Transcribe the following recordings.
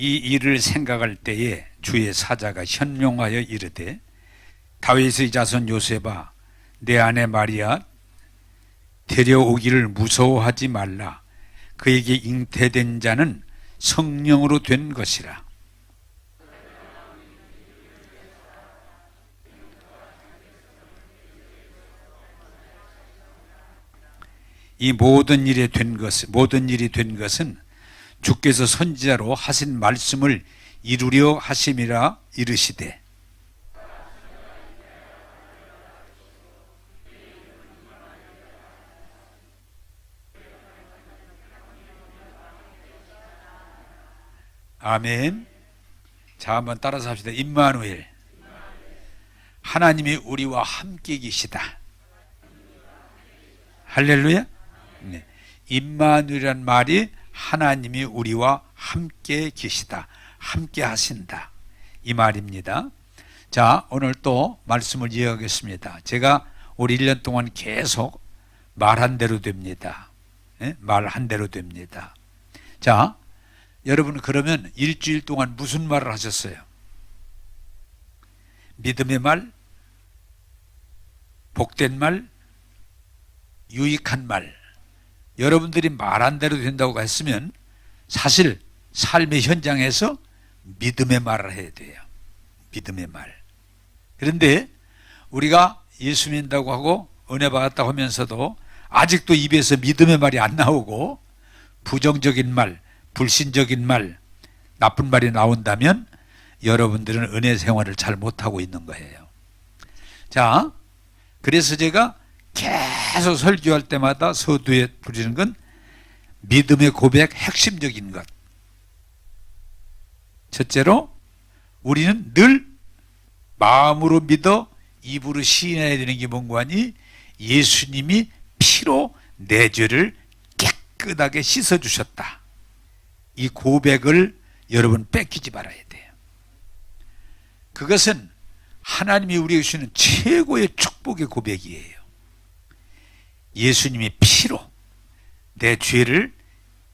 이 일을 생각할 때에 주의 사자가 현명하여 이르되 다윗의 자손 요셉아 내 아내 마리아 데려오기를 무서워하지 말라. 그에게 잉태된 자는 성령으로 된 것이라. 이 모든 일이 된 것은 주께서 선지자로 하신 말씀을 이루려 하심이라 이르시되 아멘. 자, 한번 따라서 합시다. 임마누엘, 하나님이 우리와 함께 계시다. 할렐루야. 네. 임마누엘이란 말이 하나님이 우리와 함께 계시다, 함께 하신다, 이 말입니다. 자, 오늘 또 말씀을 이어가겠습니다. 제가 올 1년 동안 계속 말한 대로 됩니다. 네? 말한 대로 됩니다. 자, 여러분 그러면 일주일 동안 무슨 말을 하셨어요? 믿음의 말, 복된 말, 유익한 말. 여러분들이 말한 대로 된다고 했으면 사실 삶의 현장에서 믿음의 말을 해야 돼요. 믿음의 말. 그런데 우리가 예수 믿는다고 하고 은혜 받았다고 하면서도 아직도 입에서 믿음의 말이 안 나오고 부정적인 말, 불신적인 말, 나쁜 말이 나온다면 여러분들은 은혜 생활을 잘 못하고 있는 거예요. 자, 그래서 제가 계속 설교할 때마다 서두에 부르는 건 믿음의 고백 핵심적인 것. 첫째로 우리는 늘 마음으로 믿어 입으로 시인해야 되는 게 뭔가 하니 예수님이 피로 내 죄를 깨끗하게 씻어주셨다. 이 고백을 여러분 뺏기지 말아야 돼요. 그것은 하나님이 우리에게 주시는 최고의 축복의 고백이에요. 예수님이 피로 내 죄를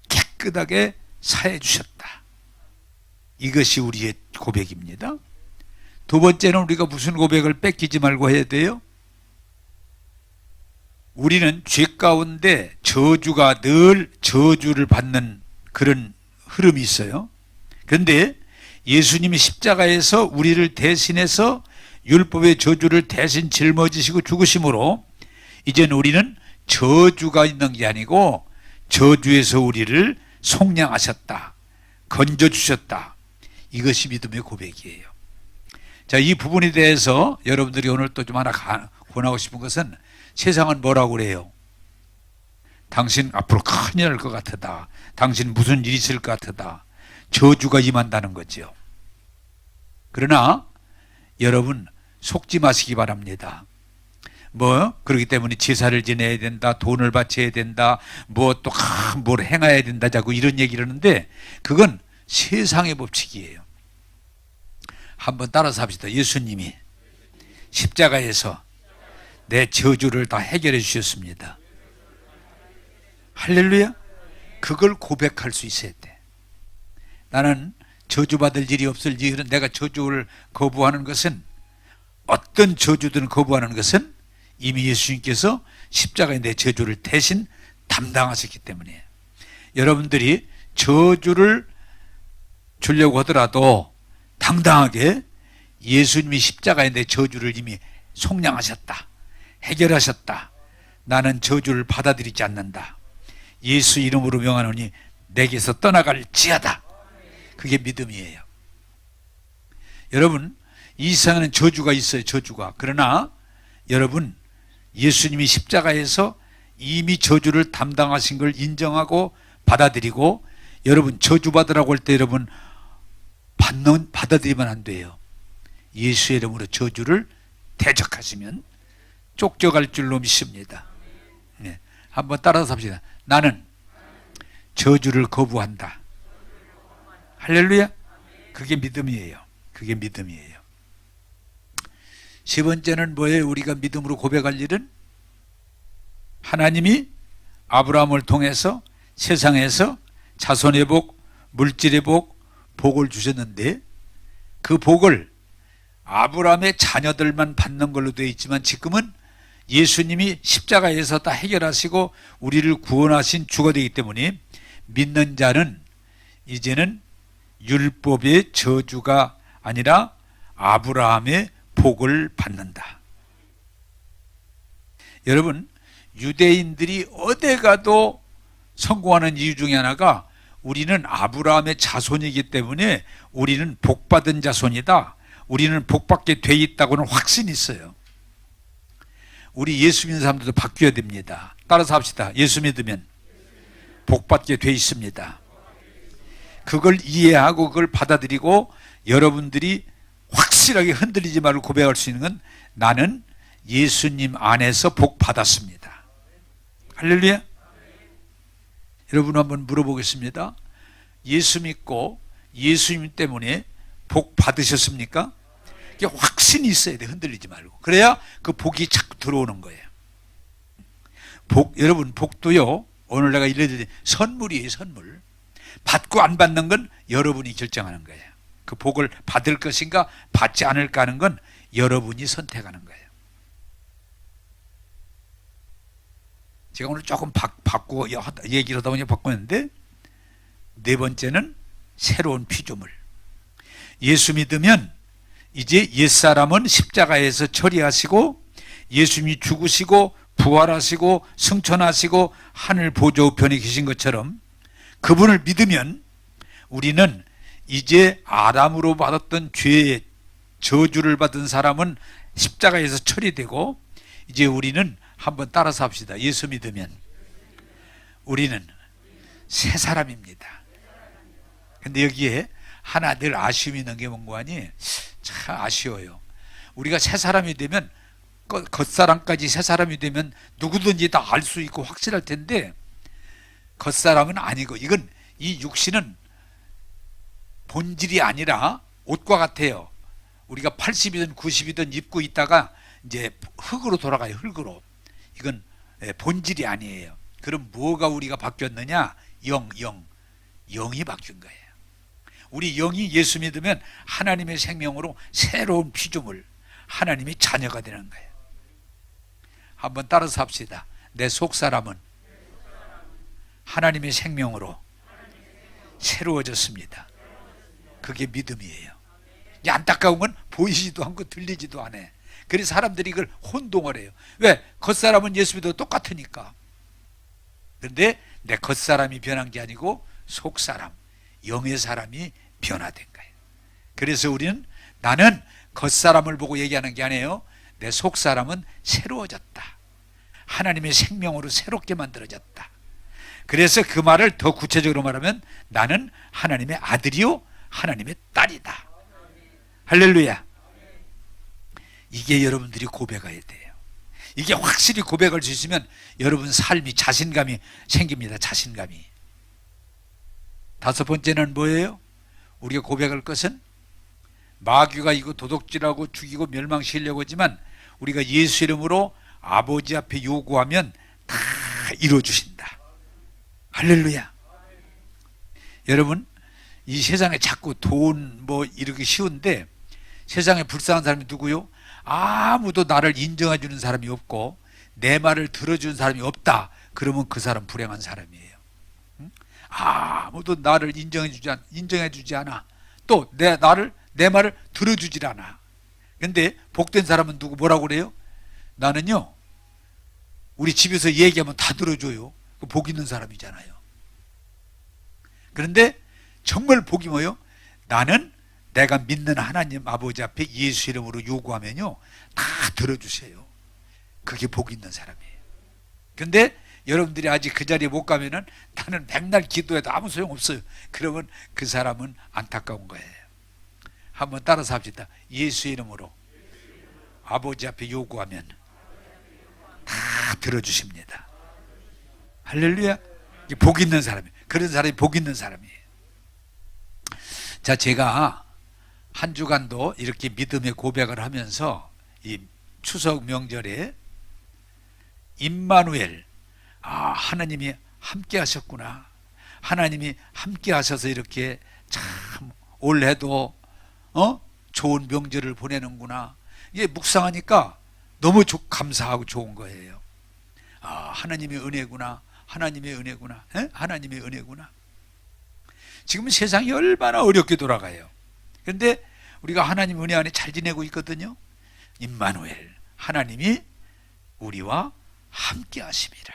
깨끗하게 사해 주셨다. 이것이 우리의 고백입니다. 두 번째는 우리가 무슨 고백을 뺏기지 말고 해야 돼요? 우리는 죄 가운데 저주가 늘 저주를 받는 그런 흐름이 있어요. 그런데 예수님이 십자가에서 우리를 대신해서 율법의 저주를 대신 짊어지시고 죽으심으로 이제는 우리는 저주가 있는 게 아니고 저주에서 우리를 속량하셨다, 건져주셨다. 이것이 믿음의 고백이에요. 자, 이 부분에 대해서 여러분들이 오늘 또 좀 하나 권하고 싶은 것은 세상은 뭐라고 그래요? 당신 앞으로 큰일 날 것 같다. 당신 무슨 일이 있을 것 같다. 저주가 임한다는 거죠. 그러나 여러분 속지 마시기 바랍니다. 그렇기 때문에 제사를 지내야 된다, 돈을 바쳐야 된다, 또 뭘 행해야 된다, 자꾸 이런 얘기를 하는데 그건 세상의 법칙이에요. 한번 따라서 합시다. 예수님이 십자가에서 내 저주를 다 해결해 주셨습니다. 할렐루야. 그걸 고백할 수 있어야 돼. 나는 저주받을 일이 없을 일은 내가 저주를 거부하는 것은 어떤 저주든 거부하는 것은 이미 예수님께서 십자가에 내 저주를 대신 담당하셨기 때문이에요. 여러분들이 저주를 주려고 하더라도 당당하게 예수님이 십자가에 내 저주를 이미 속량하셨다, 해결하셨다, 나는 저주를 받아들이지 않는다, 예수 이름으로 명하노니 내게서 떠나갈지어다. 그게 믿음이에요. 여러분 이 세상에는 저주가 있어요. 저주가. 그러나 여러분 예수님이 십자가에서 이미 저주를 담당하신 걸 인정하고 받아들이고, 여러분 저주받으라고 할 때 여러분 받아들이면 안 돼요. 예수의 이름으로 저주를 대적하시면 쫓겨갈 줄로 믿습니다. 네. 한번 따라서 합시다. 나는 저주를 거부한다. 할렐루야. 그게 믿음이에요. 그게 믿음이에요. 세 번째는 뭐예요? 우리가 믿음으로 고백할 일은 하나님이 아브라함을 통해서 세상에서 자손의 복, 물질의 복, 복을 주셨는데 그 복을 아브라함의 자녀들만 받는 걸로 되어 있지만 지금은 예수님이 십자가에서 다 해결하시고 우리를 구원하신 주가 되기 때문에 믿는 자는 이제는 율법의 저주가 아니라 아브라함의 복을 받는다. 여러분, 유대인들이 어디 가도 성공하는 이유 중에 하나가 우리는 아브라함의 자손이기 때문에 우리는 복받은 자손이다. 우리는 복받게 돼 있다고는 확신이 있어요. 우리 예수 믿는 사람들도 바뀌어야 됩니다. 따라서 합시다. 예수 믿으면 복받게 돼 있습니다. 그걸 이해하고 그걸 받아들이고 여러분들이 확실하게 흔들리지 말고 고백할 수 있는 건 나는 예수님 안에서 복 받았습니다. 할렐루야. 여러분 한번 물어보겠습니다. 예수 믿고 예수님 때문에 복 받으셨습니까? 이게 확신이 있어야 돼. 흔들리지 말고. 그래야 그 복이 자꾸 들어오는 거예요. 복, 여러분 복도요, 오늘 내가 일러드린 선물이에요. 선물. 받고 안 받는 건 여러분이 결정하는 거예요. 그 복을 받을 것인가 받지 않을까 하는 건 여러분이 선택하는 거예요. 제가 오늘 조금 바꾸고 얘기를 하다 보니 바꿨는데, 네 번째는 새로운 피조물. 예수 믿으면 이제 옛사람은 십자가에서 처리하시고 예수님이 죽으시고 부활하시고 승천하시고 하늘 보좌 우편에 계신 것처럼 그분을 믿으면 우리는 이제 아담으로 받았던 죄의 저주를 받은 사람은 십자가에서 처리되고 이제 우리는 한번 따라서 합시다. 예수 믿으면 우리는 새 사람입니다. 근데 여기에 하나 늘 아쉬움이 있는 게 뭔가 하니 참 아쉬워요. 우리가 새 사람이 되면 겉사람까지 새 사람이 되면 누구든지 다 알 수 있고 확실할 텐데 겉사람은 아니고 이건 이 육신은 본질이 아니라 옷과 같아요. 우리가 80이든 90이든 입고 있다가 이제 흙으로 돌아가요. 흙으로. 이건 본질이 아니에요. 그럼 뭐가 우리가 바뀌었느냐? 영이 바뀐 거예요. 우리 영이 예수 믿으면 하나님의 생명으로 새로운 피조물, 하나님의 자녀가 되는 거예요. 한번 따라서 합시다. 내 속사람은 하나님의 생명으로 새로워졌습니다. 그게 믿음이에요. 안타까운 건 보이지도 않고 들리지도 않아. 그래서 사람들이 이걸 혼동을 해요. 왜? 겉사람은 예수 믿어도 똑같으니까. 그런데 내 겉사람이 변한 게 아니고 속사람, 영의 사람이 변화된 거예요. 그래서 우리는 나는 겉사람을 보고 얘기하는 게 아니에요. 내 속사람은 새로워졌다. 하나님의 생명으로 새롭게 만들어졌다. 그래서 그 말을 더 구체적으로 말하면 나는 하나님의 아들이요 하나님의 딸이다. 할렐루야. 이게 여러분들이 고백해야 돼요. 이게 확실히 고백할 수 있으면 여러분 삶이 자신감이 생깁니다. 자신감이. 다섯 번째는 뭐예요? 우리가 고백할 것은 마귀가 이거 도둑질하고 죽이고 멸망시키려고 하지만 우리가 예수 이름으로 아버지 앞에 요구하면 다 이루어주신다. 할렐루야. 여러분 이 세상에 자꾸 돈 뭐 이렇게 쉬운데 세상에 불쌍한 사람이 누구요? 아무도 나를 인정해 주는 사람이 없고 내 말을 들어주는 사람이 없다. 그러면 그 사람 불행한 사람이에요. 아무도 나를 인정해 주지 않아. 또 내 말을 들어주질 않아. 근데 복된 사람은 누구 뭐라고 그래요? 나는요 우리 집에서 얘기하면 다 들어줘요. 복 있는 사람이잖아요. 그런데 정말 복이 뭐예요? 나는 내가 믿는 하나님 아버지 앞에 예수 이름으로 요구하면요 다 들어주세요. 그게 복 있는 사람이에요. 근데 여러분들이 아직 그 자리에 못 가면은 나는 맨날 기도해도 아무 소용없어요. 그러면 그 사람은 안타까운 거예요. 한번 따라서 합시다. 예수 이름으로 아버지 앞에 요구하면 다 들어주십니다. 할렐루야. 이게 복 있는 사람이에요. 그런 사람이 복 있는 사람이에요. 자, 제가 한 주간도 이렇게 믿음의 고백을 하면서 이 추석 명절에 임마누엘, 하나님이 함께 하셨구나. 하나님이 함께 하셔서 이렇게 참 올해도 좋은 명절을 보내는구나. 이게 묵상하니까 너무 감사하고 좋은 거예요. 아, 하나님의 은혜구나. 하나님의 은혜구나. 하나님의 은혜구나. 지금 세상이 얼마나 어렵게 돌아가요. 그런데 우리가 하나님 은혜 안에 잘 지내고 있거든요. 임마누엘, 하나님이 우리와 함께 하심이라.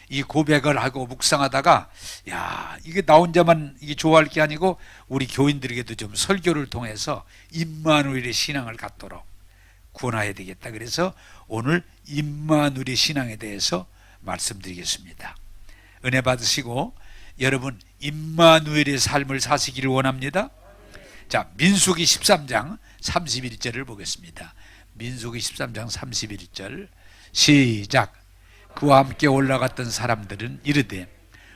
이 고백을 하고 묵상하다가 야, 이게 나 혼자만 이게 좋아할 게 아니고 우리 교인들에게도 좀 설교를 통해서 임마누엘의 신앙을 갖도록 구원해야 되겠다. 그래서 오늘 임마누엘의 신앙에 대해서 말씀드리겠습니다. 은혜 받으시고 여러분 임마누엘의 삶을 사시기를 원합니다. 자, 민수기 13장 31절을 보겠습니다. 민수기 13장 31절 시작. 그와 함께 올라갔던 사람들은 이르되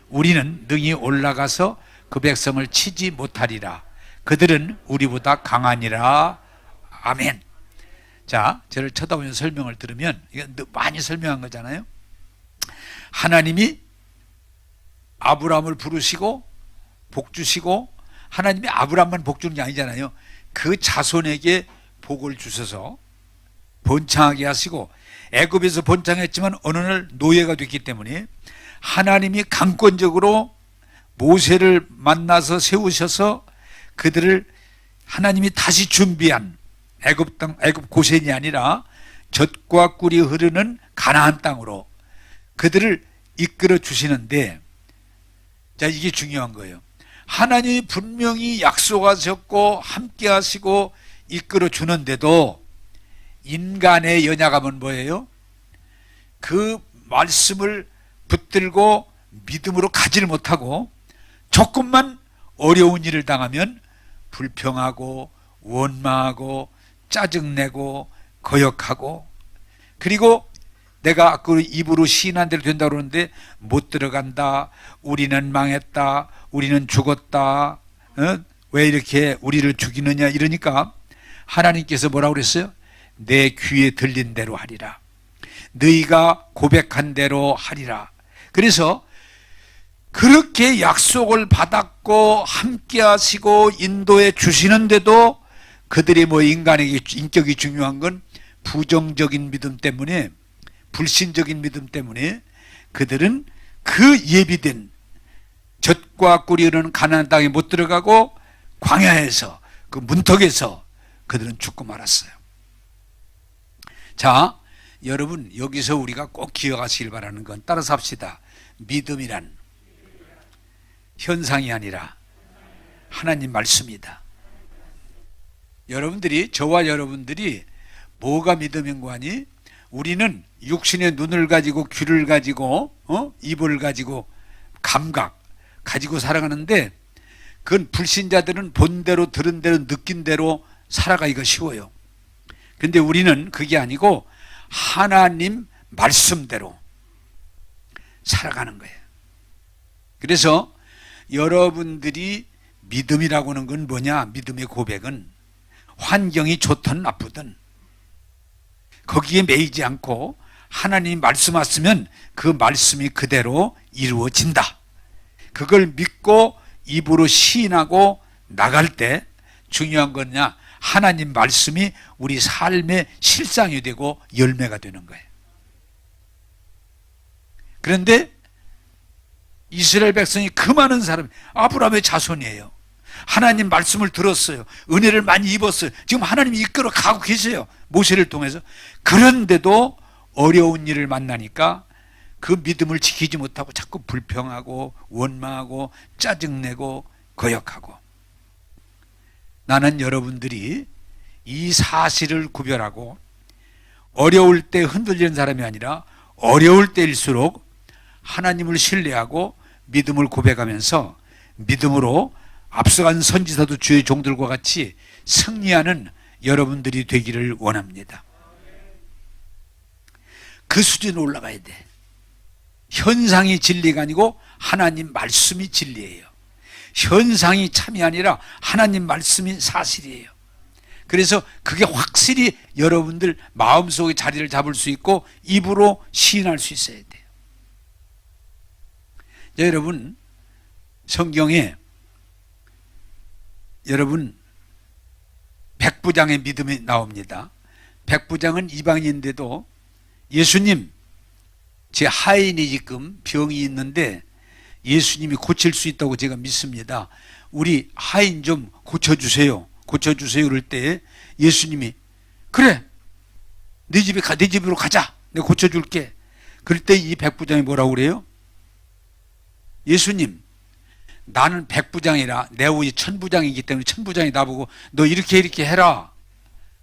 우리는 능히 올라가서 그 백성을 치지 못하리라. 그들은 우리보다 강하니라. 아멘. 자, 저를 쳐다보면서 설명을 들으면 이건 많이 설명한 거잖아요. 하나님이 아브라함을 부르시고 복 주시고, 하나님이 아브라함만 복 주는 게 아니잖아요. 그 자손에게 복을 주셔서 번창하게 하시고, 애굽에서 번창했지만 어느 날 노예가 됐기 때문에 하나님이 강권적으로 모세를 만나서 세우셔서 그들을 하나님이 다시 준비한 애굽 땅, 애굽 고센이 아니라 젖과 꿀이 흐르는 가나안 땅으로 그들을 이끌어 주시는데, 자, 이게 중요한 거예요. 하나님이 분명히 약속하셨고 함께 하시고 이끌어 주는데도 인간의 연약함은 뭐예요? 그 말씀을 붙들고 믿음으로 가지를 못하고 조금만 어려운 일을 당하면 불평하고 원망하고 짜증내고 거역하고, 그리고 내가 그 입으로 시인한 대로 된다고 그러는데 못 들어간다, 우리는 망했다, 우리는 죽었다, 왜 이렇게 우리를 죽이느냐 이러니까 하나님께서 뭐라고 그랬어요? 내 귀에 들린 대로 하리라. 너희가 고백한 대로 하리라. 그래서 그렇게 약속을 받았고 함께 하시고 인도해 주시는데도 그들이 뭐 인간에게 인격이 중요한 건 부정적인 믿음 때문에, 불신적인 믿음 때문에 그들은 그 예비된 젖과 꿀이 흐르는 가나안 땅에 못 들어가고 광야에서 그 문턱에서 그들은 죽고 말았어요. 자, 여러분 여기서 우리가 꼭 기억하시길 바라는 건 따라서 합시다. 믿음이란 현상이 아니라 하나님 말씀이다. 여러분들이, 저와 여러분들이 뭐가 믿음인 거 아니? 우리는 육신의 눈을 가지고 귀를 가지고 입을 가지고 감각 가지고 살아가는데, 그건 불신자들은 본 대로 들은 대로 느낀 대로 살아가기가 쉬워요. 그런데 우리는 그게 아니고 하나님 말씀대로 살아가는 거예요. 그래서 여러분들이 믿음이라고 하는 건 뭐냐? 믿음의 고백은 환경이 좋든 나쁘든 거기에 매이지 않고 하나님이 말씀하시면 그 말씀이 그대로 이루어진다. 그걸 믿고 입으로 시인하고 나갈 때 중요한 건 뭐냐? 하나님 말씀이 우리 삶의 실상이 되고 열매가 되는 거예요. 그런데 이스라엘 백성이 그 많은 사람이 아브라함의 자손이에요. 하나님 말씀을 들었어요. 은혜를 많이 입었어요. 지금 하나님이 이끌어 가고 계세요. 모세를 통해서. 그런데도 어려운 일을 만나니까 그 믿음을 지키지 못하고 자꾸 불평하고 원망하고 짜증내고 거역하고. 나는 여러분들이 이 사실을 구별하고 어려울 때 흔들리는 사람이 아니라 어려울 때일수록 하나님을 신뢰하고 믿음을 고백하면서 믿음으로 앞서간 선지자도 주의 종들과 같이 승리하는 여러분들이 되기를 원합니다. 그 수준으로 올라가야 돼. 현상이 진리가 아니고 하나님 말씀이 진리예요. 현상이 참이 아니라 하나님 말씀이 사실이에요. 그래서 그게 확실히 여러분들 마음속에 자리를 잡을 수 있고 입으로 시인할 수 있어야 돼요. 여러분, 성경에 여러분, 백부장의 믿음이 나옵니다. 백부장은 이방인인데도 예수님, 제 하인이 지금 병이 있는데 예수님이 고칠 수 있다고 제가 믿습니다. 우리 하인 좀 고쳐주세요. 고쳐주세요. 그럴 때 예수님이 그래, 네 집에 가, 네 집으로 가자. 내가 고쳐줄게. 그럴 때 이 백부장이 뭐라고 그래요? 예수님, 나는 백부장이라 내 우리 천부장이기 때문에 천부장이 나보고 너 이렇게 해라.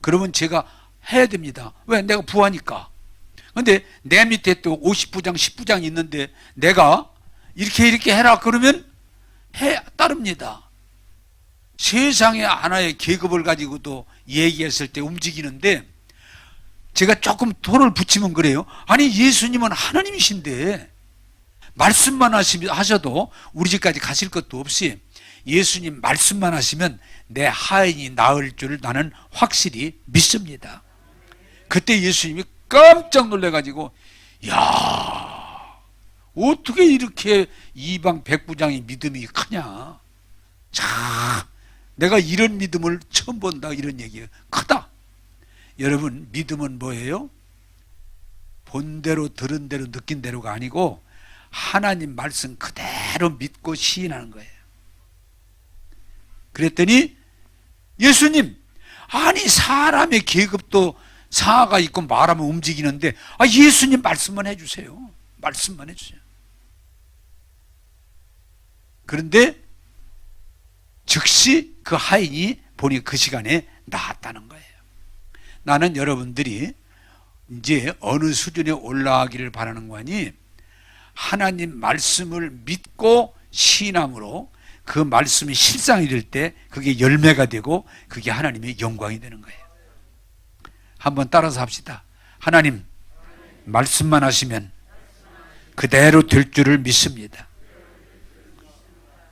그러면 제가 해야 됩니다. 왜? 내가 부하니까. 근데 내 밑에 또 50부장, 10부장이 있는데 내가 이렇게 해라 그러면 따릅니다. 세상에 하나의 계급을 가지고도 얘기했을 때 움직이는데 제가 조금 돈을 붙이면 그래요. 아니, 예수님은 하나님이신데 말씀만 하셔도 우리 집까지 가실 것도 없이 예수님 말씀만 하시면 내 하인이 나을 줄 나는 확실히 믿습니다. 그때 예수님이 깜짝 놀래가지고, 야, 어떻게 이렇게 이방 백부장의 믿음이 크냐. 자, 내가 이런 믿음을 처음 본다. 이런 얘기예요. 크다. 여러분, 믿음은 뭐예요? 본 대로 들은 대로 느낀 대로가 아니고 하나님 말씀 그대로 믿고 시인하는 거예요. 그랬더니 예수님, 아니 사람의 계급도 상하가 있고 말하면 움직이는데 예수님 말씀만 해주세요. 말씀만 해주세요. 그런데 즉시 그 하인이 보니 그 시간에 나았다는 거예요. 나는 여러분들이 이제 어느 수준에 올라가기를 바라는 거니 하나님 말씀을 믿고 신앙으로 그 말씀이 실상이 될 때 그게 열매가 되고 그게 하나님의 영광이 되는 거예요. 한번 따라서 합시다. 하나님, 말씀만 하시면 그대로 될 줄을 믿습니다.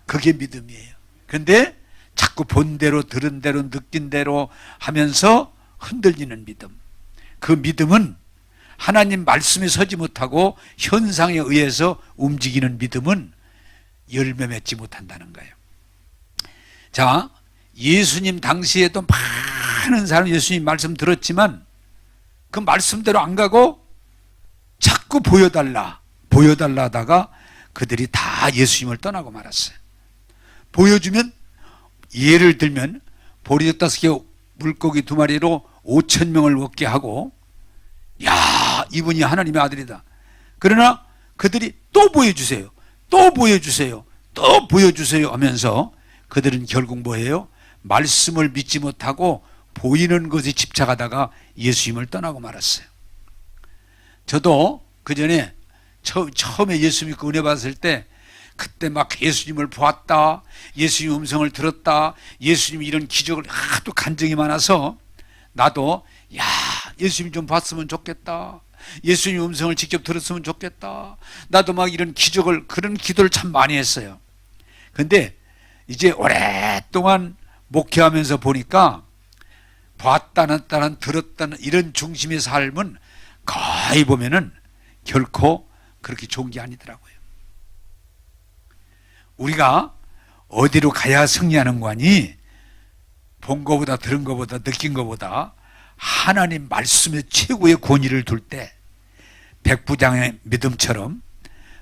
그게 믿음이에요. 그런데 자꾸 본 대로 들은 대로 느낀 대로 하면서 흔들리는 믿음. 그 믿음은 하나님 말씀에 서지 못하고 현상에 의해서 움직이는 믿음은 열매 맺지 못한다는 거예요. 자, 예수님 당시에도 많은 사람이 예수님 말씀 들었지만 그 말씀대로 안 가고 자꾸 보여달라 하다가 그들이 다 예수님을 떠나고 말았어요. 보여주면, 예를 들면 보리 5개 물고기 2마리로 5,000명을 먹게 하고, 야, 이분이 하나님의 아들이다. 그러나 그들이 또 보여주세요, 또 보여주세요, 또 보여주세요 하면서 그들은 결국 뭐예요? 말씀을 믿지 못하고 보이는 것에 집착하다가 예수님을 떠나고 말았어요. 저도 그 전에 처음에 예수 믿고 은혜 받았을 때 그때 막 예수님을 보았다, 예수님 음성을 들었다, 예수님이 이런 기적을 하도 간증이 많아서 나도 예수님 좀 봤으면 좋겠다, 예수님 음성을 직접 들었으면 좋겠다, 나도 막 이런 기적을, 그런 기도를 참 많이 했어요. 근데 이제 오랫동안 목회하면서 보니까 봤다는 들었다는 이런 중심의 삶은 거의 보면은 결코 그렇게 좋은 게 아니더라고요. 우리가 어디로 가야 승리하는 거니? 본 거보다 들은 거보다 느낀 거보다 하나님 말씀에 최고의 권위를 둘 때 백부장의 믿음처럼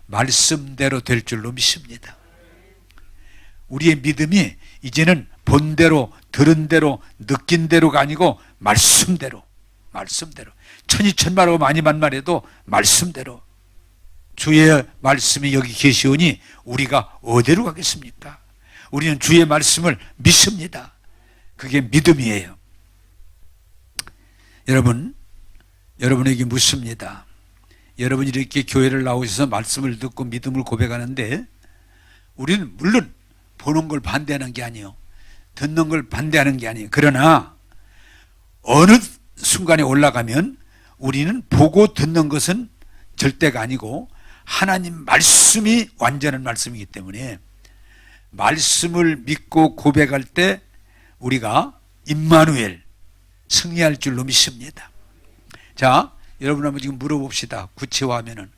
말씀대로 될 줄로 믿습니다. 우리의 믿음이 이제는 본 대로 들은 대로 느낀 대로가 아니고 말씀대로, 천이천말하고 만이만말해도 말씀대로. 주의 말씀이 여기 계시오니 우리가 어디로 가겠습니까? 우리는 주의 말씀을 믿습니다. 그게 믿음이에요. 여러분에게 묻습니다. 여러분이 이렇게 교회를 나오셔서 말씀을 듣고 믿음을 고백하는데 우리는 물론 보는 걸 반대하는 게 아니에요. 듣는 걸 반대하는 게 아니에요. 그러나 어느 순간에 올라가면 우리는 보고 듣는 것은 절대가 아니고 하나님 말씀이 완전한 말씀이기 때문에 말씀을 믿고 고백할 때 우리가 임마누엘, 승리할 줄로 믿습니다. 자, 여러분 한번 지금 물어봅시다. 구체화하면은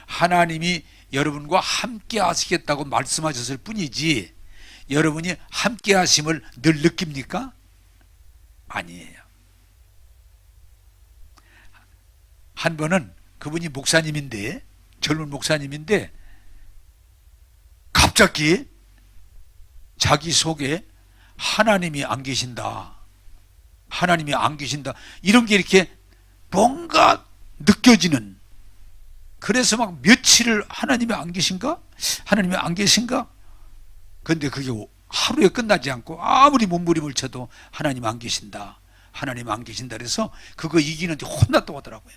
하나님이 여러분과 함께 하시겠다고 말씀하셨을 뿐이지 여러분이 함께 하심을 늘 느낍니까? 아니에요. 한 번은 그분이 목사님인데, 젊은 목사님인데 갑자기 자기 속에 하나님이 안 계신다, 하나님이 안 계신다, 이런 게 이렇게 뭔가 느껴지는, 그래서 막 며칠을 하나님이 안 계신가? 하나님이 안 계신가? 근데 그게 하루에 끝나지 않고 아무리 몸부림을 쳐도 하나님 안 계신다, 하나님 안 계신다, 그래서 그거 이기는데 혼났다고 하더라고요.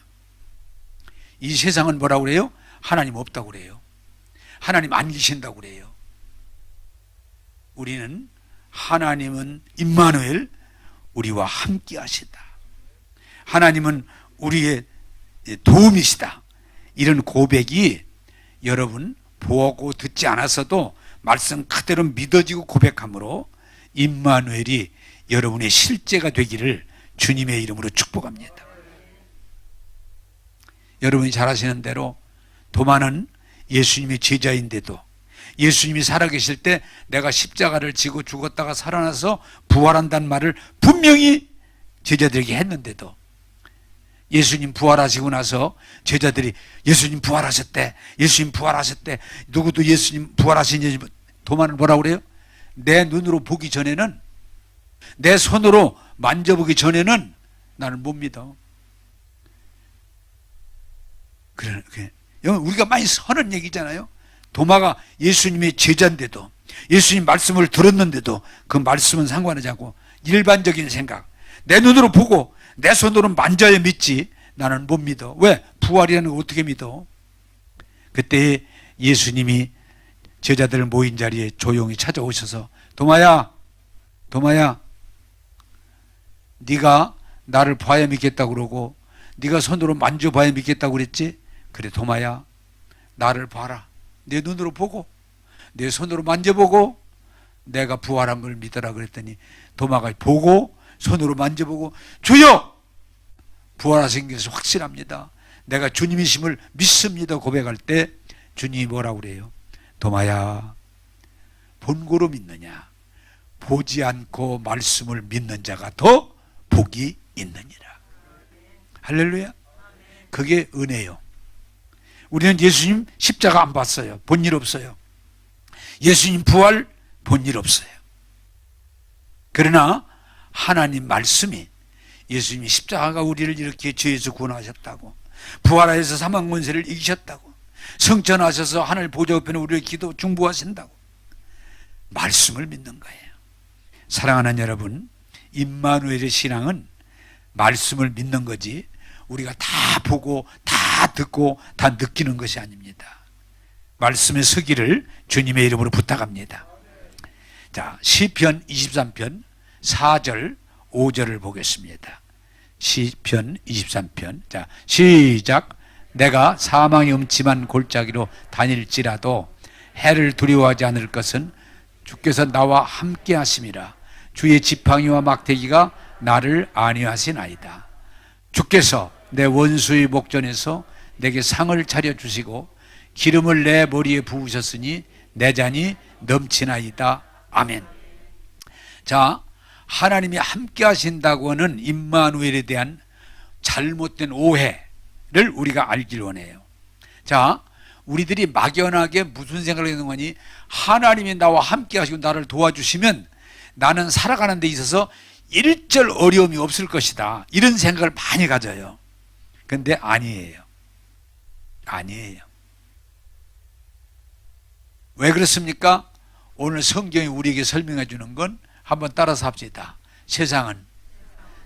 이 세상은 뭐라고 그래요? 하나님 없다고 그래요. 하나님 안 계신다고 그래요. 우리는 하나님은 임마누엘, 우리와 함께 하시다, 하나님은 우리의 도움이시다, 이런 고백이 여러분 보고 듣지 않았어도 말씀 그대로 믿어지고 고백함으로 임마누엘이 여러분의 실제가 되기를 주님의 이름으로 축복합니다. 여러분이 잘 아시는 대로 도마는 예수님의 제자인데도 예수님이 살아계실 때 내가 십자가를 지고 죽었다가 살아나서 부활한다는 말을 분명히 제자들에게 했는데도 예수님 부활하시고 나서 제자들이 예수님 부활하셨대, 예수님 부활하셨대, 누구도 예수님 부활하시는지, 도마는 뭐라고 그래요? 내 눈으로 보기 전에는, 내 손으로 만져보기 전에는 나는 못 믿어. 그래, 우리가 많이 서는 얘기잖아요. 도마가 예수님의 제자인데도, 예수님 말씀을 들었는데도 그 말씀은 상관하지 않고 일반적인 생각, 내 눈으로 보고 내 손으로 만져야 믿지 나는 못 믿어. 왜? 부활이라는 걸 어떻게 믿어? 그때 예수님이 제자들 모인 자리에 조용히 찾아오셔서 도마야, 도마야, 네가 나를 봐야 믿겠다고 그러고 네가 손으로 만져봐야 믿겠다고 그랬지? 그래 도마야, 나를 봐라. 내 눈으로 보고 내 손으로 만져보고 내가 부활한 걸 믿어라 그랬더니 도마가 보고 손으로 만져보고 주여, 부활하신 것이 확실합니다, 내가 주님이심을 믿습니다 고백할 때 주님이 뭐라고 그래요? 도마야, 본고로 믿느냐? 보지 않고 말씀을 믿는 자가 더 복이 있느니라. 할렐루야. 그게 은혜요. 우리는 예수님 십자가 안 봤어요. 본 일 없어요. 예수님 부활 본 일 없어요. 그러나 하나님 말씀이, 예수님이 십자가가 우리를 이렇게 죄에서 구원하셨다고, 부활하셔서 사망 권세를 이기셨다고, 성천하셔서 하늘 보좌 우편에 우리를 기도 중보하신다고, 말씀을 믿는 거예요. 사랑하는 여러분, 임마누엘의 신앙은 말씀을 믿는 거지 우리가 다 보고 다 듣고 다 느끼는 것이 아닙니다. 말씀의 서기를 주님의 이름으로 부탁합니다. 자, 시편 23편 4절 5절을 보겠습니다. 시편 23편. 자, 시작. 내가 사망의 음침한 골짜기로 다닐지라도 해를 두려워하지 않을 것은 주께서 나와 함께 하심이라. 주의 지팡이와 막대기가 나를 안위하시나이다. 주께서 내 원수의 목전에서 내게 상을 차려주시고 기름을 내 머리에 부으셨으니 내 잔이 넘치나이다. 아멘. 자, 하나님이 함께 하신다고 하는 임마누엘에 대한 잘못된 오해를 우리가 알길 원해요. 자, 우리들이 막연하게 무슨 생각을 하는 거니? 하나님이 나와 함께 하시고 나를 도와주시면 나는 살아가는 데 있어서 일절 어려움이 없을 것이다, 이런 생각을 많이 가져요. 근데 아니에요. 아니에요. 왜 그렇습니까? 오늘 성경이 우리에게 설명해 주는 건 한번 따라서 합시다. 세상은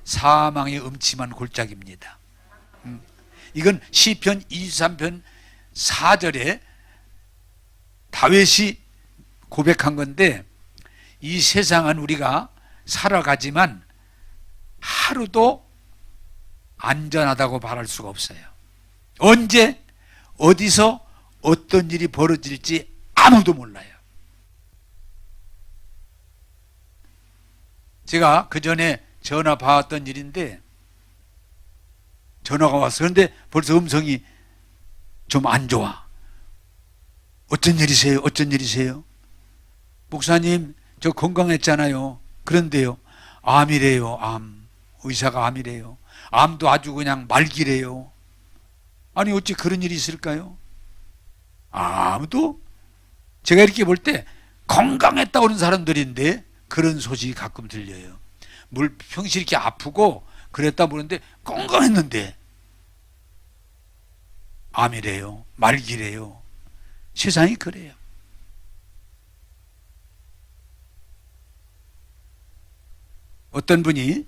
사망의 음침한 골짜기입니다. 이건 시편 23편 4절에 다윗이 고백한 건데, 이 세상은 우리가 살아가지만 하루도 안전하다고 말할 수가 없어요. 언제 어디서 어떤 일이 벌어질지 아무도 몰라요. 제가 그 전에 전화 받았던 일인데, 전화가 왔어요. 그런데 벌써 음성이 좀 안 좋아. 어쩐 일이세요? 어쩐 일이세요? 목사님, 저 건강했잖아요. 그런데요, 암이래요. 암. 의사가 암이래요. 암도 아주 그냥 말기래요. 아니 어찌 그런 일이 있을까요? 아무도. 제가 이렇게 볼 때 건강했다 오는 사람들인데 그런 소식이 가끔 들려요. 물 평시 이렇게 아프고 그랬다 보는데 건강했는데 암이래요. 말기래요. 세상이 그래요. 어떤 분이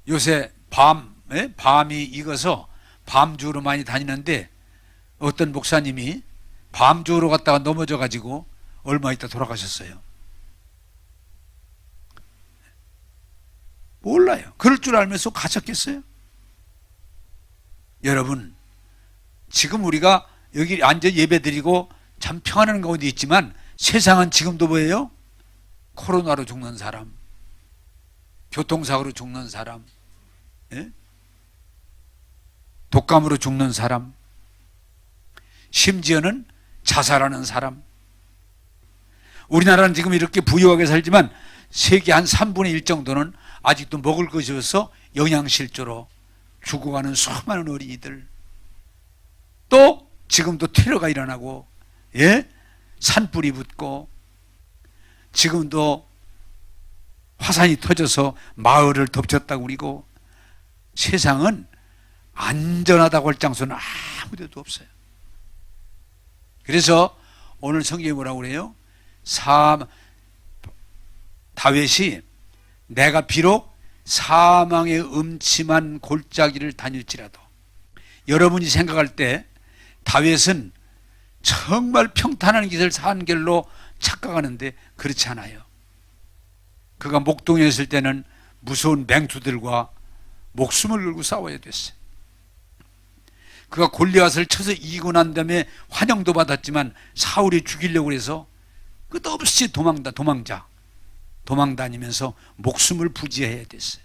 요새 밤이 익어서 밤주우러 많이 다니는데 어떤 목사님이 밤주우러 갔다가 넘어져 가지고 얼마 있다 돌아가셨어요. 몰라요. 그럴 줄 알면서 가셨겠어요? 여러분, 지금 우리가 여기 앉아 예배드리고 참 평안한 가운데 있지만 세상은 지금도 뭐예요? 코로나로 죽는 사람, 교통사고로 죽는 사람, 독감으로 죽는 사람, 심지어는 자살하는 사람. 우리나라는 지금 이렇게 부유하게 살지만 세계 한 3분의 1 정도는 아직도 먹을 것이 없어 영양실조로 죽어가는 수많은 어린이들. 또 지금도 테러가 일어나고 산불이 붙고 지금도 화산이 터져서 마을을 덮쳤다고 그러고 세상은 안전하다고 할 장소는 아무 데도 없어요. 그래서 오늘 성경에 뭐라고 그래요? 다윗이 내가 비록 사망의 음침한 골짜기를 다닐지라도, 여러분이 생각할 때 다윗은 정말 평탄한 길을 산 길로 착각하는데 그렇지 않아요. 그가 목동에 있을 때는 무서운 맹수들과 목숨을 걸고 싸워야 됐어요. 그가 골리앗을 쳐서 이기고 난 다음에 환영도 받았지만 사울이 죽이려고 해서 끝없이 도망다니면서 목숨을 부지해야 됐어요.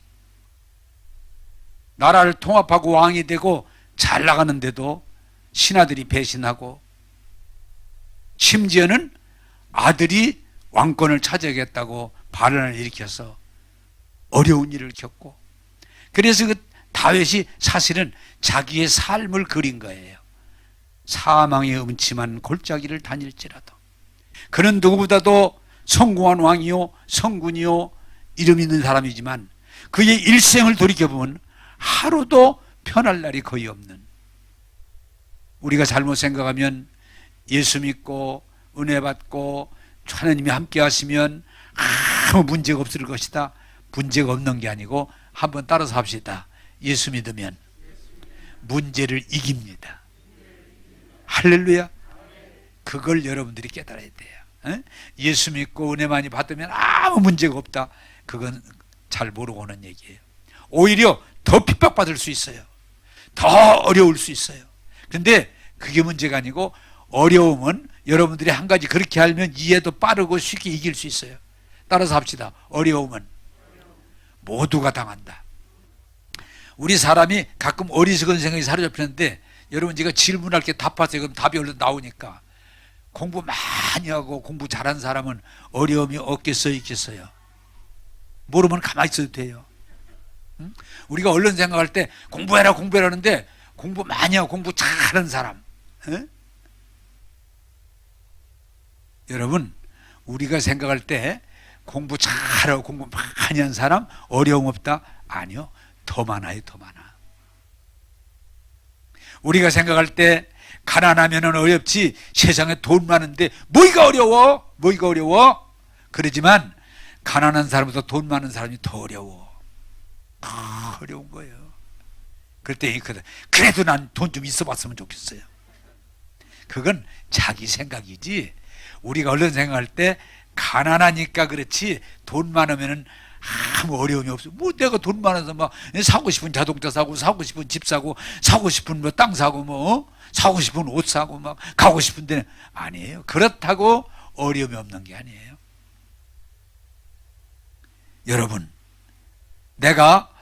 나라를 통합하고 왕이 되고 잘 나가는데도 신하들이 배신하고, 심지어는 아들이 왕권을 차지하겠다고 반란을 일으켜서 어려운 일을 겪고, 그래서 그 다윗이 사실은 자기의 삶을 그린 거예요. 사망의 음침한 골짜기를 다닐지라도. 그는 누구보다도 성공한 왕이요 성군이요 이름 있는 사람이지만 그의 일생을 돌이켜보면 하루도 편할 날이 거의 없는, 우리가 잘못 생각하면 예수 믿고 은혜 받고 하나님이 함께 하시면 아무 문제가 없을 것이다. 문제가 없는 게 아니고 한번 따라서 합시다. 예수 믿으면 문제를 이깁니다. 할렐루야. 그걸 여러분들이 깨달아야 돼요. 예수 믿고 은혜 많이 받으면 아무 문제가 없다. 그건 잘 모르고 오는 얘기예요. 오히려 더 핍박받을 수 있어요. 더 어려울 수 있어요. 근데 그게 문제가 아니고, 어려움은 여러분들이 한 가지 그렇게 알면 이해도 빠르고 쉽게 이길 수 있어요. 따라서 합시다. 어려움은 모두가 당한다. 우리 사람이 가끔 어리석은 생각이 사로잡히는데, 여러분 제가 질문할 게 답하세요. 그럼 답이 얼른 나오니까. 공부 많이 하고 공부 잘한 사람은 어려움이 없겠어요, 있겠어요? 모르면 가만히 있어도 돼요. 우리가 얼른 생각할 때 공부해라 하는데, 공부 많이 하고 공부 잘하는 사람, 여러분, 우리가 생각할 때 공부 잘하고 공부 많이 한 사람 어려움 없다? 아니요, 더 많아요. 더 많아. 우리가 생각할 때 가난하면 어렵지, 세상에 돈 많은데 뭐가 어려워? 그러지만 가난한 사람보다 돈 많은 사람이 더 어려워. 더 어려운 거예요. 그럴 때 그래도 난 돈 좀 있어 봤으면 좋겠어요. 그건 자기 생각이지, 우리가 얼른 생각할 때 가난하니까 그렇지 돈 많으면 아무 어려움이 없어. 뭐 내가 돈 많아서 막 사고 싶은 자동차 사고, 사고 싶은 집 사고, 사고 싶은 뭐 땅 사고, 사고 싶은 옷 사고, 막 가고 싶은 데는 아니에요. 그렇다고 어려움이 없는 게 아니에요. 여러분, 내가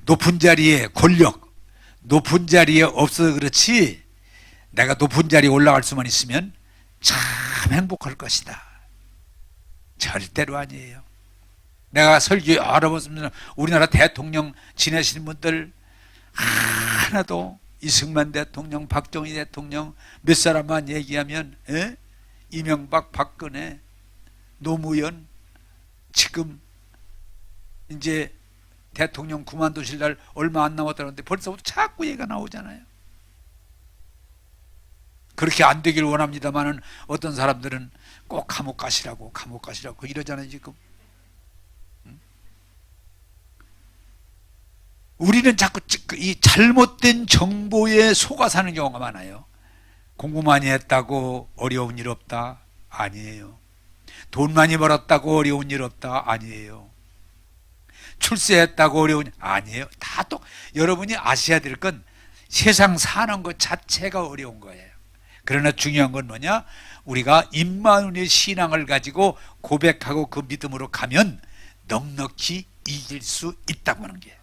높은 자리에 권력, 높은 자리에 없어서 그렇지, 내가 높은 자리에 올라갈 수만 있으면 참 참 행복할 것이다. 절대로 아니에요. 내가 설교 알아보면 우리나라 대통령 지내시는 분들 하나도 이승만 대통령, 박정희 대통령 몇 사람만 얘기하면 이명박, 박근혜, 노무현 지금 이제 대통령 그만두실 날 얼마 안 남았다는데 벌써부터 자꾸 얘기가 나오잖아요. 그렇게 안 되길 원합니다만은 어떤 사람들은 꼭 감옥 가시라고 이러잖아요 지금. 우리는 자꾸 이 잘못된 정보에 속아 사는 경우가 많아요. 공부 많이 했다고 어려운 일 없다? 아니에요. 돈 많이 벌었다고 어려운 일 없다? 아니에요. 출세했다고 어려운 일 아니에요. 다 또 여러분이 아셔야 될 건 세상 사는 것 자체가 어려운 거예요. 그러나 중요한 건 뭐냐? 우리가 임마누엘 신앙을 가지고 고백하고 그 믿음으로 가면 넉넉히 이길 수 있다고 하는 게,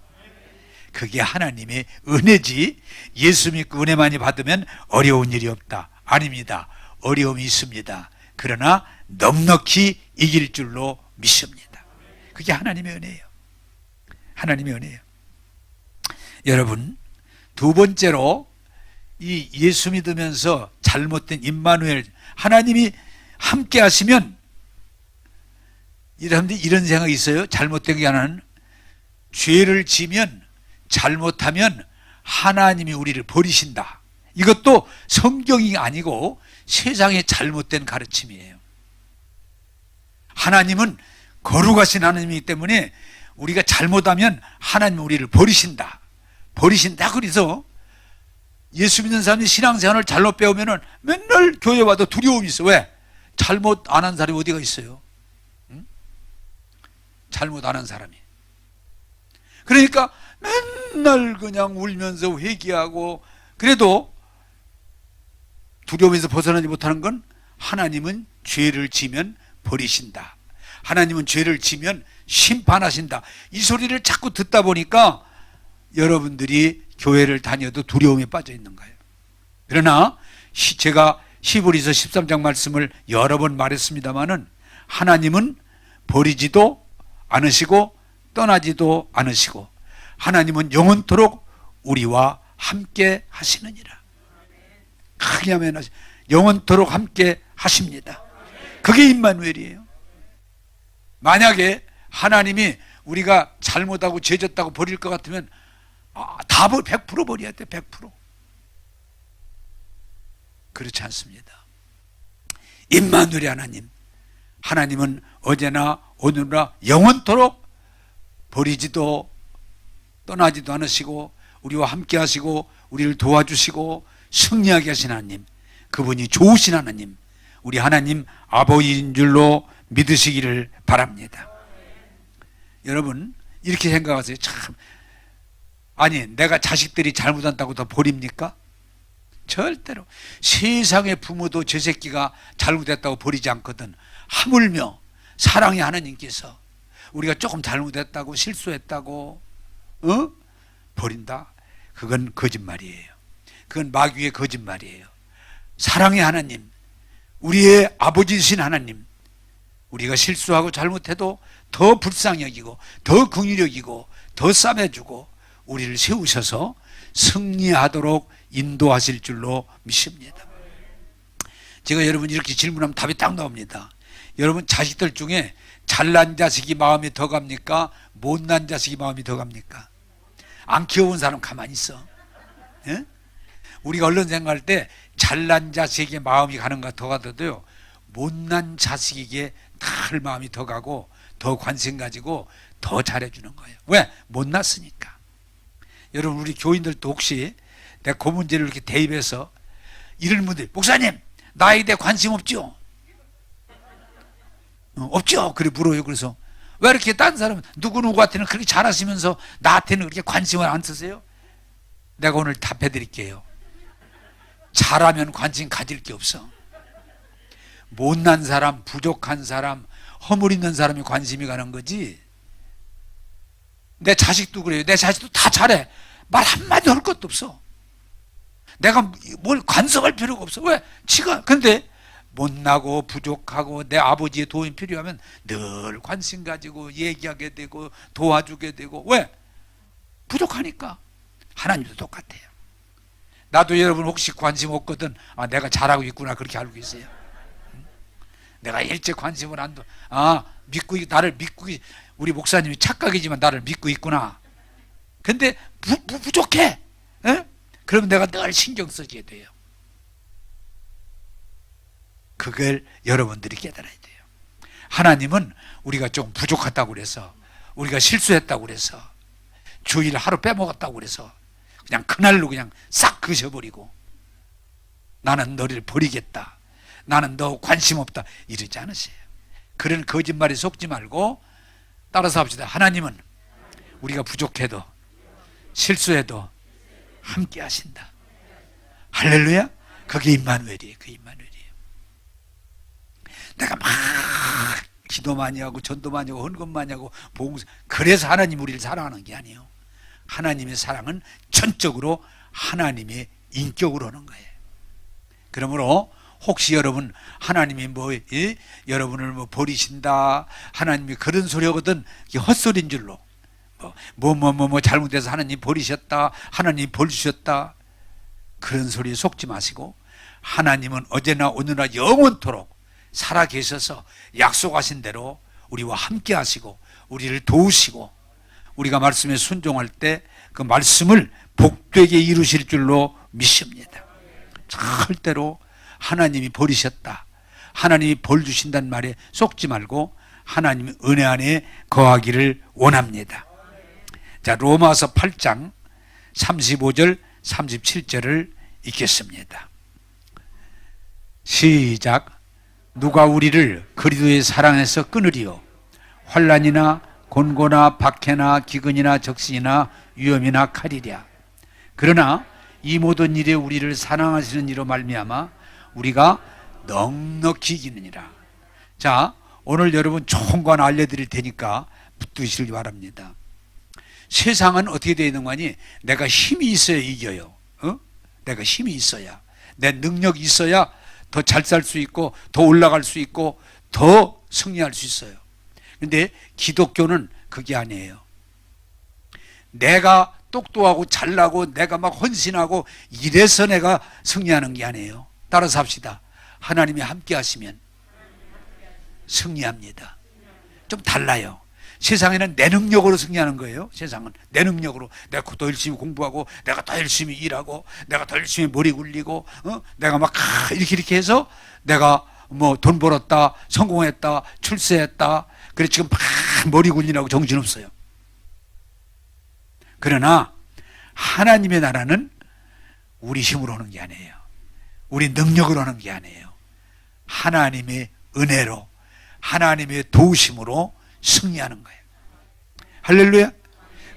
그게 하나님의 은혜지. 예수 믿고 은혜 많이 받으면 어려운 일이 없다? 아닙니다. 어려움이 있습니다. 그러나 넉넉히 이길 줄로 믿습니다. 그게 하나님의 은혜예요. 하나님의 은혜예요. 여러분, 두 번째로 이 예수 믿으면서 잘못된 임마누엘, 하나님이 함께 하시면 이런 생각이 있어요. 잘못된 게 하나는 죄를 지면, 잘못하면 하나님이 우리를 버리신다. 이것도 성경이 아니고 세상의 잘못된 가르침이에요. 하나님은 거룩하신 하나님이기 때문에 우리가 잘못하면 하나님이 우리를 버리신다. 그래서 예수 믿는 사람이 신앙생활을 잘못 배우면은 맨날 교회 와도 두려움이 있어. 왜? 잘못 안 한 사람이 어디가 있어요? 응? 잘못 안 한 사람이. 그러니까 맨날 그냥 울면서 회개하고, 그래도 두려움에서 벗어나지 못하는 건 하나님은 죄를 지면 버리신다. 하나님은 죄를 지면 심판하신다. 이 소리를 자꾸 듣다 보니까 여러분들이 교회를 다녀도 두려움에 빠져 있는 거예요. 그러나 제가 히브리서 13장 말씀을 여러 번 말했습니다마는 하나님은 버리지도 않으시고 떠나지도 않으시고 하나님은 영원토록 우리와 함께 하시느니라. 크게 하면 영원토록 함께 하십니다. 그게 임마누엘이에요. 만약에 하나님이 우리가 잘못하고 죄졌다고 버릴 것 같으면 다 100% 버려야 돼. 100%. 그렇지 않습니다. 임마누엘의 하나님은 어제나 오늘나 영원토록 버리지도 떠나지도 않으시고 우리와 함께 하시고 우리를 도와주시고 승리하게 하신 하나님, 그분이 좋으신 하나님, 우리 하나님 아버지인 줄로 믿으시기를 바랍니다. 여러분, 이렇게 생각하세요. 참, 아니 내가 자식들이 잘못한다고 더 버립니까? 절대로. 세상의 부모도 저 새끼가 잘못했다고 버리지 않거든. 하물며 사랑의 하나님께서 우리가 조금 잘못했다고 실수했다고 버린다? 그건 거짓말이에요. 그건 마귀의 거짓말이에요. 사랑의 하나님, 우리의 아버지이신 하나님, 우리가 실수하고 잘못해도 더 불쌍히 여기고 더 긍휼히 여기고 더 싸매주고 우리를 세우셔서 승리하도록 인도하실 줄로 믿습니다. 제가 여러분 이렇게 질문하면 답이 딱 나옵니다. 여러분 자식들 중에 잘난 자식이 마음이 더 갑니까? 못난 자식이 마음이 더 갑니까? 안 키워본 사람 가만히 있어. 예? 우리가 얼른 생각할 때 잘난 자식에게 마음이 가는가 더 가더라도요, 못난 자식에게 늘 마음이 더 가고 더 관심 가지고 더 잘해주는 거예요. 왜? 못났으니까. 여러분 우리 교인들도 혹시 내가 그 문제를 이렇게 대입해서 이런 분들, 목사님 나에 대해 관심 없죠? 없죠? 그래 물어요. 그래서 왜 이렇게 딴 사람은 누구누구한테는 그렇게 잘하시면서 나한테는 그렇게 관심을 안 쓰세요? 내가 오늘 답해 드릴게요. 잘하면 관심 가질 게 없어. 못난 사람, 부족한 사람, 허물 있는 사람이 관심이 가는 거지. 내 자식도 그래요. 내 자식도 다 잘해. 말 한마디 할 것도 없어. 내가 뭘 간섭할 필요가 없어. 왜? 지가. 근데 못나고 부족하고 내 아버지의 도움이 필요하면 늘 관심 가지고 얘기하게 되고 도와주게 되고, 왜? 부족하니까. 하나님도 똑같아요. 나도 여러분 혹시 관심 없거든, 내가 잘하고 있구나 그렇게 알고 계세요? 내가 일찍 관심을 안 둬. 나를 믿고, 우리 목사님이 착각이지만 나를 믿고 있구나. 근데 부족해. 에? 그러면 내가 늘 신경 쓰게 돼요. 그걸 여러분들이 깨달아야 돼요. 하나님은 우리가 좀 부족하다고 그래서, 우리가 실수했다고 그래서, 주일 하루 빼먹었다고 그래서 그냥 그날로 그냥 싹 그셔버리고 나는 너를 버리겠다, 나는 너 관심 없다 이러지 않으세요. 그런 거짓말에 속지 말고 따라서 합시다. 하나님은 우리가 부족해도 실수해도 함께 하신다. 할렐루야. 그게 임마누엘이에요. 그 임마누엘이에요. 내가 막 기도 많이 하고 전도 많이 하고 헌금 많이 하고 봉사, 그래서 하나님 우리를 사랑하는 게 아니에요. 하나님의 사랑은 전적으로 하나님의 인격으로 하는 거예요. 그러므로 혹시 여러분 하나님이 여러분을 버리신다, 하나님이 그런 소리 하거든, 이게 헛소리인 줄로 잘못해서 하나님 버리셨다, 하나님 벌 주셨다, 그런 소리에 속지 마시고 하나님은 어제나 오늘나 영원토록 살아 계셔서 약속하신 대로 우리와 함께 하시고 우리를 도우시고 우리가 말씀에 순종할 때 그 말씀을 복되게 이루실 줄로 믿습니다. 절대로 하나님이 버리셨다, 하나님이 벌 주신다는 말에 속지 말고 하나님의 은혜 안에 거하기를 원합니다. 자, 로마서 8장 35절 37절을 읽겠습니다. 시작. 누가 우리를 그리스도의 사랑에서 끊으리요? 환난이나 곤고나 박해나 기근이나 적신이나 위험이나 칼이랴. 그러나 이 모든 일에 우리를 사랑하시는 이로 말미암아 우리가 넉넉히 이기느니라. 자, 오늘 여러분 좋은 거 하나 알려드릴 테니까 붙드시길 바랍니다. 세상은 어떻게 되어 있는 거니? 내가 힘이 있어야 이겨요. 내가 힘이 있어야, 내 능력이 있어야 더 잘 살 수 있고 더 올라갈 수 있고 더 승리할 수 있어요. 근데 기독교는 그게 아니에요. 내가 똑똑하고 잘나고 내가 막 헌신하고 이래서 내가 승리하는 게 아니에요. 따라서 합시다. 하나님이 함께 하시면 승리합니다. 좀 달라요. 세상에는 내 능력으로 승리하는 거예요. 세상은 내 능력으로, 내가 더 열심히 공부하고 내가 더 열심히 일하고 내가 더 열심히 머리 굴리고 내가 막 이렇게 해서 내가 돈 벌었다, 성공했다, 출세했다, 그래 지금 막 머리 굴리라고 정신없어요. 그러나 하나님의 나라는 우리 힘으로 하는 게 아니에요. 우리 능력으로 하는 게 아니에요. 하나님의 은혜로, 하나님의 도우심으로 승리하는 거예요. 할렐루야.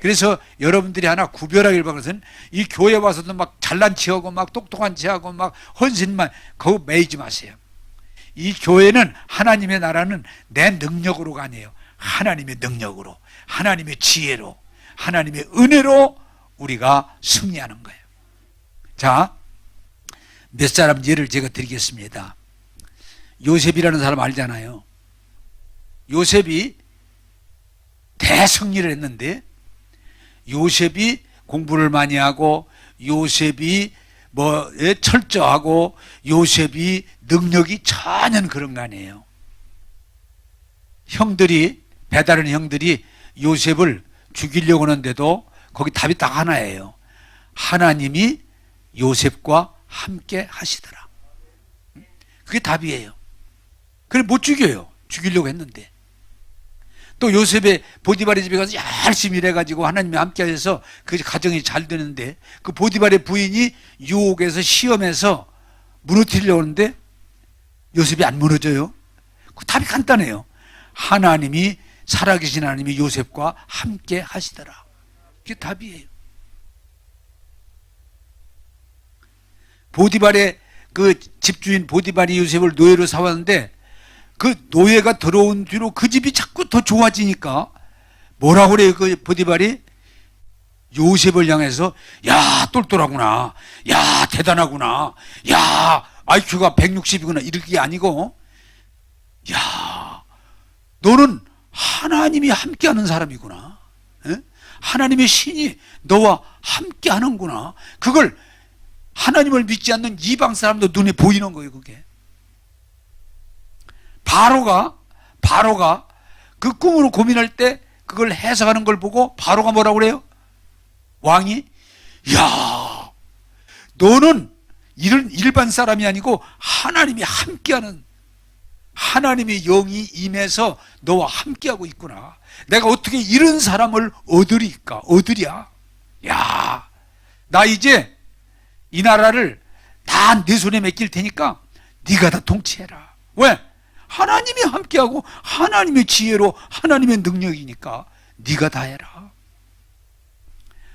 그래서 여러분들이 하나 구별하길 바라는, 이 교회 와서도 막 잘난 체하고 막 똑똑한 체하고 막 헌신만 거기 매이지 마세요. 이 교회는, 하나님의 나라는 내 능력으로가 아니에요. 하나님의 능력으로, 하나님의 지혜로, 하나님의 은혜로 우리가 승리하는 거예요. 자, 몇 사람 예를 제가 드리겠습니다. 요셉이라는 사람 알잖아요. 요셉이 대승리를 했는데, 요셉이 공부를 많이 하고 요셉이 철저하고 요셉이 능력이 전혀 그런 거 아니에요. 배다른 형들이 요셉을 죽이려고 하는데도 거기 답이 딱 하나예요. 하나님이 요셉과 함께 하시더라. 그게 답이에요. 그래 못 죽여요. 죽이려고 했는데. 또 요셉의 보디발의 집에 가서 열심히 일해가지고 하나님이 함께 하셔서 그 가정이 잘 되는데, 그 보디발의 부인이 유혹에서 시험에서 무너뜨리려고 하는데 요셉이 안 무너져요. 그 답이 간단해요. 하나님이, 살아계신 하나님이 요셉과 함께 하시더라. 그게 답이에요. 보디발의 그 집주인 보디발이 요셉을 노예로 사왔는데, 그 노예가 들어온 뒤로 그 집이 자꾸 더 좋아지니까 뭐라고 그래요? 그 보디발이 요셉을 향해서, 야 똘똘하구나, 야 대단하구나, 야 IQ가 160이구나 이렇게 아니고, 야, 너는 하나님이 함께하는 사람이구나. 에? 하나님의 신이 너와 함께하는구나. 그걸 하나님을 믿지 않는 이방 사람도 눈에 보이는 거예요. 그게 바로가 그 꿈으로 고민할 때 그걸 해석하는 걸 보고 바로가 뭐라고 그래요? 왕이, 야, 너는 이런 일반 사람이 아니고 하나님이 함께하는, 하나님의 영이 임해서 너와 함께하고 있구나. 내가 어떻게 이런 사람을 얻으랴. 야, 나 이제 이 나라를 다 내 손에 맡길 테니까 네가 다 통치해라. 왜? 하나님이 함께하고 하나님의 지혜로 하나님의 능력이니까 네가 다 해라.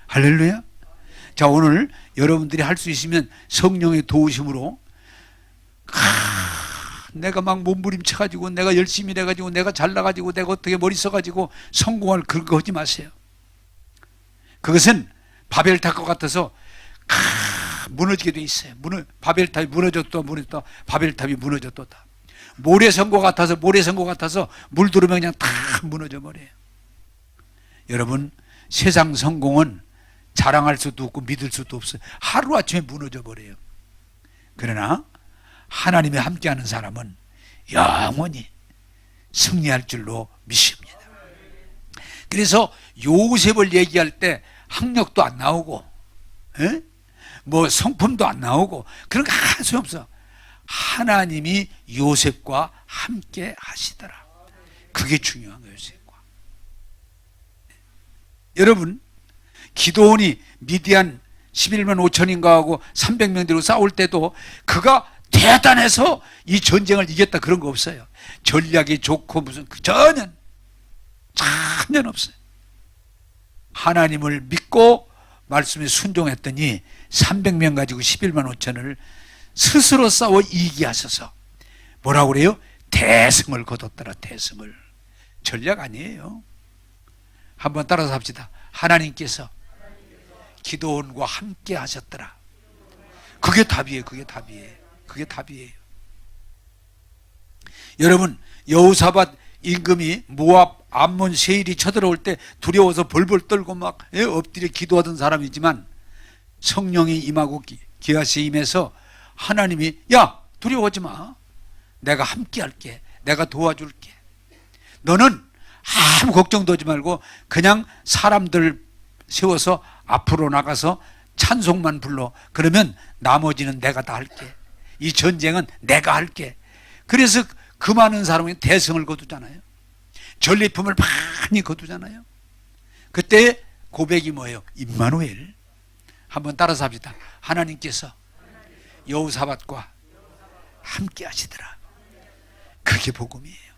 할렐루야. 자, 오늘 여러분들이 할 수 있으면 성령의 도우심으로, 내가 막 몸부림쳐가지고 내가 열심히 해가지고 내가 잘나가지고 내가 어떻게 머리 써가지고 성공할 그거 하지 마세요. 그것은 바벨탑과 같아서 무너지게 돼 있어요. 바벨탑이 무너졌다 바벨탑이 무너졌다. 모래성과 같아서 물 들어오면 그냥 다 무너져 버려요. 여러분, 세상 성공은 자랑할 수도 없고 믿을 수도 없어요. 하루아침에 무너져 버려요. 그러나 하나님이 함께하는 사람은 영원히 승리할 줄로 믿습니다. 그래서 요셉을 얘기할 때 학력도 안 나오고, 뭐 성품도 안 나오고 그런 거 하나 소용없어. 하나님이 요셉과 함께 하시더라. 그게 중요한 거예요. 요셉과. 여러분, 기도원이 미디안 11만 5천인가 하고 300명 들고 싸울 때도 그가 대단해서 이 전쟁을 이겼다 그런 거 없어요. 전략이 좋고 무슨 전혀 없어요. 하나님을 믿고 말씀에 순종했더니 300명 가지고 11만 5천을 스스로 싸워 이기게 하셔서 뭐라고 그래요? 대승을 거뒀더라. 대승을. 전략 아니에요. 한번 따라서 합시다. 하나님께서 기도원과 함께 하셨더라. 그게 답이에요. 그게 답이에요. 여러분, 여호사밧 임금이 모압 암몬 세일이 쳐들어올 때 두려워서 벌벌 떨고 막 엎드려 기도하던 사람이지만 성령이 임하고 기하시에 임해서 하나님이, 야, 두려워하지 마. 내가 함께 할게. 내가 도와줄게. 너는 아무 걱정도 하지 말고 그냥 사람들 세워서 앞으로 나가서 찬송만 불러. 그러면 나머지는 내가 다 할게. 이 전쟁은 내가 할게. 그래서 그 많은 사람이 대승을 거두잖아요. 전리품을 많이 거두잖아요. 그때 고백이 뭐예요? 임마누엘. 한번 따라서 합시다. 하나님께서 여호사밧과 함께 하시더라. 그게 복음이에요.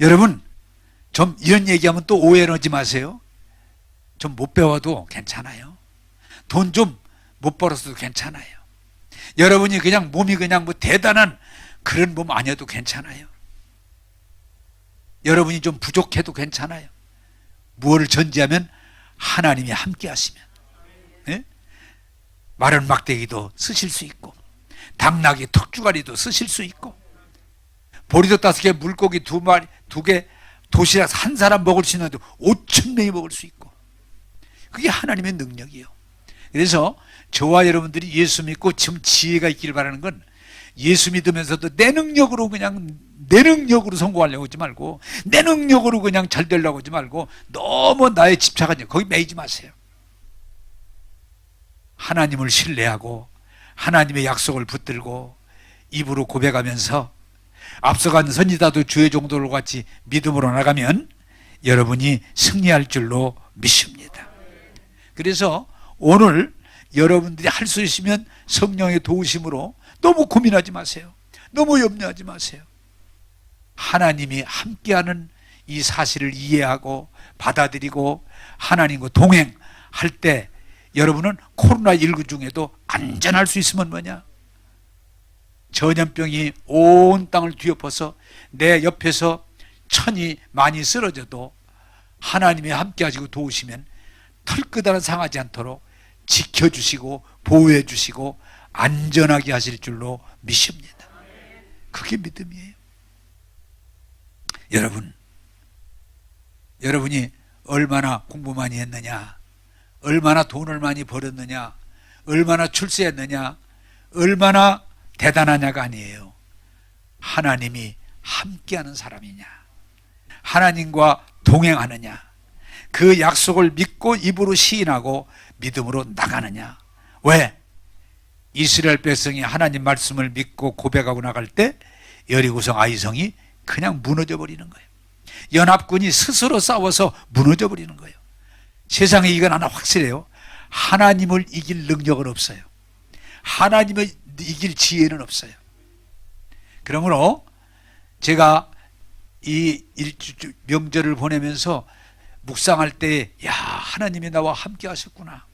여러분, 좀 이런 얘기하면 또 오해하지 마세요. 좀 못 배워도 괜찮아요. 돈 좀 못 벌었어도 괜찮아요. 여러분이 그냥 몸이 그냥 뭐 대단한 그런 몸 아니어도 괜찮아요. 여러분이 좀 부족해도 괜찮아요. 무엇을 전제하면 하나님이 함께 하시면, 네? 마른 막대기도 쓰실 수 있고 당나귀 턱주가리도 쓰실 수 있고 보리도 5개 물고기 2개 도시락 한 사람 먹을 수 있는데 5,000명이 먹을 수 있고, 그게 하나님의 능력이에요. 그래서 저와 여러분들이 예수 믿고 지금 지혜가 있기를 바라는 건, 예수 믿으면서도 내 능력으로 성공하려고 하지 말고, 내 능력으로 그냥 잘 되려고 하지 말고, 너무 나에 집착하지, 거기 매이지 마세요. 하나님을 신뢰하고 하나님의 약속을 붙들고 입으로 고백하면서 앞서간 선지자도 주의 종도로 같이 믿음으로 나가면 여러분이 승리할 줄로 믿습니다. 그래서 오늘 여러분들이 할 수 있으면 성령의 도우심으로 너무 고민하지 마세요. 너무 염려하지 마세요. 하나님이 함께하는 이 사실을 이해하고 받아들이고 하나님과 동행할 때 여러분은 코로나19 중에도 안전할 수 있으면 뭐냐? 전염병이 온 땅을 뒤엎어서 내 옆에서 천이 많이 쓰러져도 하나님이 함께 하시고 도우시면 털끝 하나 상하지 않도록 지켜주시고 보호해 주시고 안전하게 하실 줄로 믿습니다. 그게 믿음이에요. 여러분이 얼마나 공부 많이 했느냐, 얼마나 돈을 많이 벌었느냐, 얼마나 출세했느냐, 얼마나 대단하냐가 아니에요. 하나님이 함께하는 사람이냐, 하나님과 동행하느냐, 그 약속을 믿고 입으로 시인하고 믿음으로 나가느냐. 왜? 이스라엘 백성이 하나님 말씀을 믿고 고백하고 나갈 때 여리고성 아이성이 그냥 무너져 버리는 거예요. 연합군이 스스로 싸워서 무너져 버리는 거예요. 세상에 이건 하나 확실해요. 하나님을 이길 능력은 없어요. 하나님을 이길 지혜는 없어요. 그러므로 제가 이 명절을 보내면서 묵상할 때, 야, 하나님이 나와 함께 하셨구나.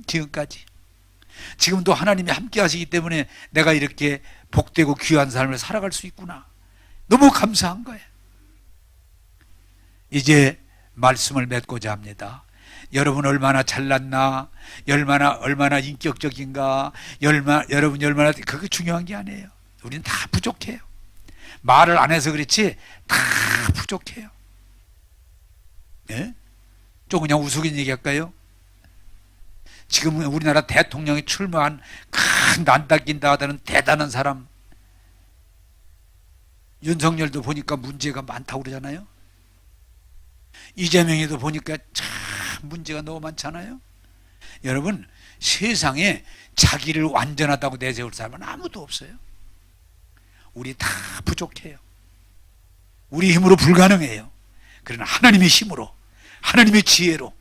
지금까지. 지금도 하나님이 함께 하시기 때문에 내가 이렇게 복되고 귀한 삶을 살아갈 수 있구나. 너무 감사한 거예요. 이제 말씀을 맺고자 합니다. 여러분 얼마나 잘났나, 얼마나 인격적인가, 여러분이 얼마나, 그게 중요한 게 아니에요. 우리는 다 부족해요. 말을 안 해서 그렇지 다 부족해요. 예? 좀 그냥 우스갯 얘기할까요? 지금 우리나라 대통령이 출마한 큰 난다긴다 하다는 대단한 사람 윤석열도 보니까 문제가 많다고 그러잖아요. 이재명이도 보니까 참 문제가 너무 많잖아요. 여러분, 세상에 자기를 완전하다고 내세울 사람은 아무도 없어요. 우리 다 부족해요. 우리 힘으로 불가능해요. 그러나 하나님의 힘으로, 하나님의 지혜로,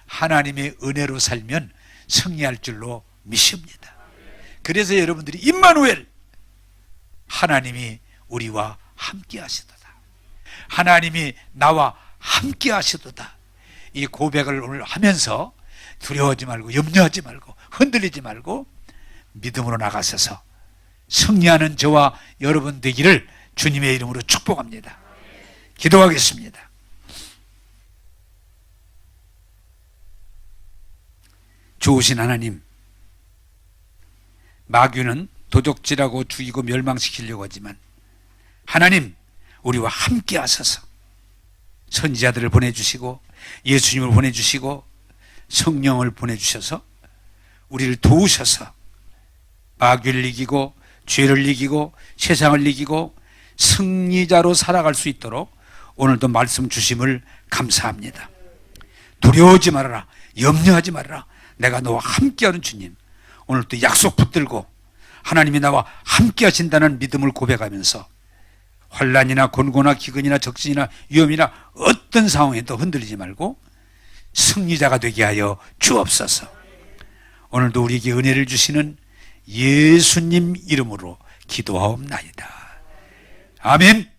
하나님의 은혜로 살면 승리할 줄로 믿습니다. 그래서 여러분들이 임마누엘, 하나님이 우리와 함께 하시도다, 하나님이 나와 함께 하시도다, 이 고백을 오늘 하면서 두려워하지 말고 염려하지 말고 흔들리지 말고 믿음으로 나가셔서 승리하는 저와 여러분 되기를 주님의 이름으로 축복합니다. 기도하겠습니다. 좋으신 하나님, 마귀는 도적질하고 죽이고 멸망시키려고 하지만 하나님, 우리와 함께 하셔서 선지자들을 보내주시고 예수님을 보내주시고 성령을 보내주셔서 우리를 도우셔서 마귀를 이기고 죄를 이기고 세상을 이기고 승리자로 살아갈 수 있도록 오늘도 말씀 주심을 감사합니다. 두려워하지 말아라, 염려하지 말아라, 내가 너와 함께하는 주님, 오늘도 약속 붙들고 하나님이 나와 함께 하신다는 믿음을 고백하면서 환난이나 곤고나 기근이나 적신이나 위험이나 어떤 상황에도 흔들리지 말고 승리자가 되게 하여 주옵소서. 오늘도 우리에게 은혜를 주시는 예수님 이름으로 기도하옵나이다. 아멘.